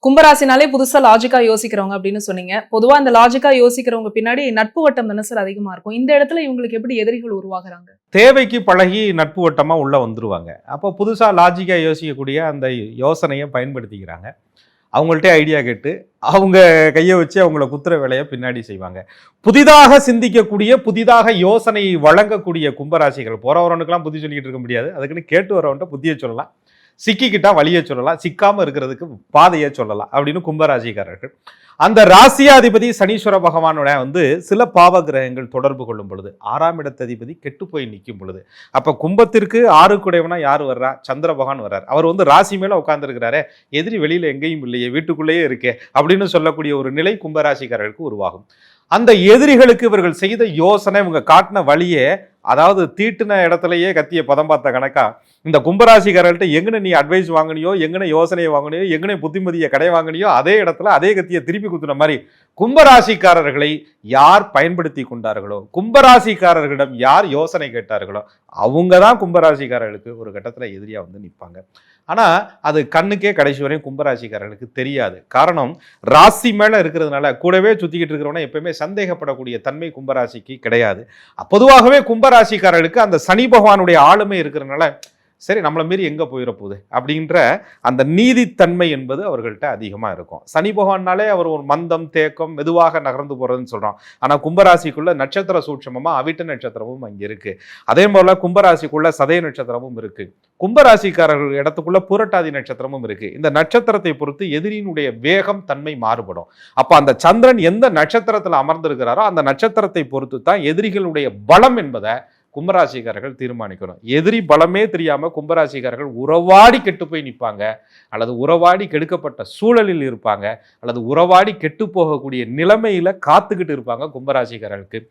கும்பராசினாலே புதுசா லாஜிக்கா யோசிக்கிறவங்க அப்படின்னு சொன்னீங்க. பொதுவா அந்த லாஜிக்கா யோசிக்கிறவங்க பின்னாடி நட்பு வட்டம் தானே சார் அதிகமா இருக்கும். இந்த இடத்துல இவங்களுக்கு எப்படி எதிரிகள் உருவாகுறாங்க? தேவைக்கு பழகி நட்பு வட்டமா உள்ள வந்துருவாங்க. அப்போ புதுசா லாஜிக்கா யோசிக்கக்கூடிய அந்த யோசனையை பயன்படுத்திக்கிறாங்க. அவங்கள்ட்ட ஐடியா கேட்டு அவங்க கையை வச்சு அவங்கள குத்துற வேலையை பின்னாடி செய்வாங்க. புதிதாக சிந்திக்கக்கூடிய, புதிதாக யோசனையை வழங்கக்கூடிய கும்பராசிகள் போறவரனுக்கெல்லாம் புத்தி சொல்லிக்கிட்டு இருக்க முடியாது. அதுக்குன்னு கேட்டு வரவன்ட்ட புத்தியை சொல்லலாம், சிக்கிக்கிட்டா வழியை சொல்லலாம், சிக்காம இருக்கிறதுக்கு பாதையை சொல்லலாம் அப்படின்னு கும்பராசிக்காரர்கள். அந்த ராசியாதிபதி சனீஸ்வர பகவானோட சில பாவ கிரகங்கள் தொடர்பு கொள்ளும் பொழுது 6ஆம் இடத்ததிபதி கெட்டு போய் நிற்கும் பொழுது, அப்ப கும்பத்திற்கு 6 யார் வர்றா? சந்திர பகவான் வர்றார். அவர் ராசி மேல உட்கார்ந்துருக்கிறாரே, எதிரி வெளியில எங்கேயும் இல்லையே, வீட்டுக்குள்ளேயே இருக்கே அப்படின்னு சொல்லக்கூடிய ஒரு நிலை கும்பராசிக்காரர்களுக்கு உருவாகும். அந்த எதிரிகளுக்கு இவர்கள் செய்த யோசனை, இவங்க காட்டின வழியே, அதாவது தீட்டுன இடத்துலயே கத்திய பதம் பார்த்த கணக்கா இந்த கும்பராசிக்காரர்கள்ட்ட எங்கன நீ அட்வைஸ் வாங்கினியோ, எங்கன யோசனையை வாங்கினியோ, எங்கன புத்திமதியை கடை வாங்கினியோ, அதே இடத்துல அதே கத்தியை திருப்பி குத்துன மாதிரி கும்பராசிக்காரர்களை யார் பயன்படுத்தி கொண்டார்களோ, கும்பராசிக்காரர்களிடம் யார் யோசனை கேட்டார்களோ, அவங்க தான் கும்பராசிக்காரர்களுக்கு ஒரு கட்டத்தில் எதிரியா நிற்பாங்க. ஆனா அது கண்ணுக்கே கடைசி வரையும் கும்பராசிக்காரர்களுக்கு தெரியாது. காரணம், ராசி மேல இருக்கிறதுனால கூடவே சுத்திக்கிட்டு இருக்கிறவன எப்பயுமே சந்தேகப்படக்கூடிய தன்மை கும்பராசிக்கு கிடையாது. பொதுவாகவே கும்பராசிக்காரர்களுக்கு அந்த சனி பகவானுடைய ஆளுமை இருக்கிறதுனால சரி நம்மளை மீறி எங்க போயிட போகுது அப்படின்ற அந்த நீதித்தன்மை என்பது அவர்கள்ட்ட அதிகமா இருக்கும். சனி பகவான்னாலே அவர் ஒரு மந்தம், தேக்கம், மெதுவாக நகர்ந்து போறதுன்னு சொல்றோம். ஆனா கும்பராசிக்குள்ள நட்சத்திர சூட்சமமா அவிட்ட நட்சத்திரமும் அங்க இருக்கு. அதே போல கும்பராசிக்குள்ள சதய நட்சத்திரமும் இருக்கு. கும்பராசிக்காரர்கள் இடத்துக்குள்ள புரட்டாதி நட்சத்திரமும் இருக்கு. இந்த நட்சத்திரத்தை பொறுத்து எதிரியினுடைய வேகம், தன்மை மாறுபடும். அப்ப அந்த சந்திரன் எந்த நட்சத்திரத்தில் அமர்ந்திருக்கிறாரோ அந்த நட்சத்திரத்தை பொறுத்து தான் எதிரிகளுடைய பலம் என்பதை கும்பராசிக்காரர்கள் தீர்மானிக்கணும். எதிரி பலமே தெரியாம கும்பராசிக்காரர்கள் உறவாடி கெட்டு போய் நிற்பாங்க, அல்லது உறவாடி கெடுக்கப்பட்ட சூழலில் இருப்பாங்க, அல்லது உறவாடி கெட்டு போகக்கூடிய நிலைமையில காத்துக்கிட்டு இருப்பாங்க கும்பராசிக்காரர்களுக்கு.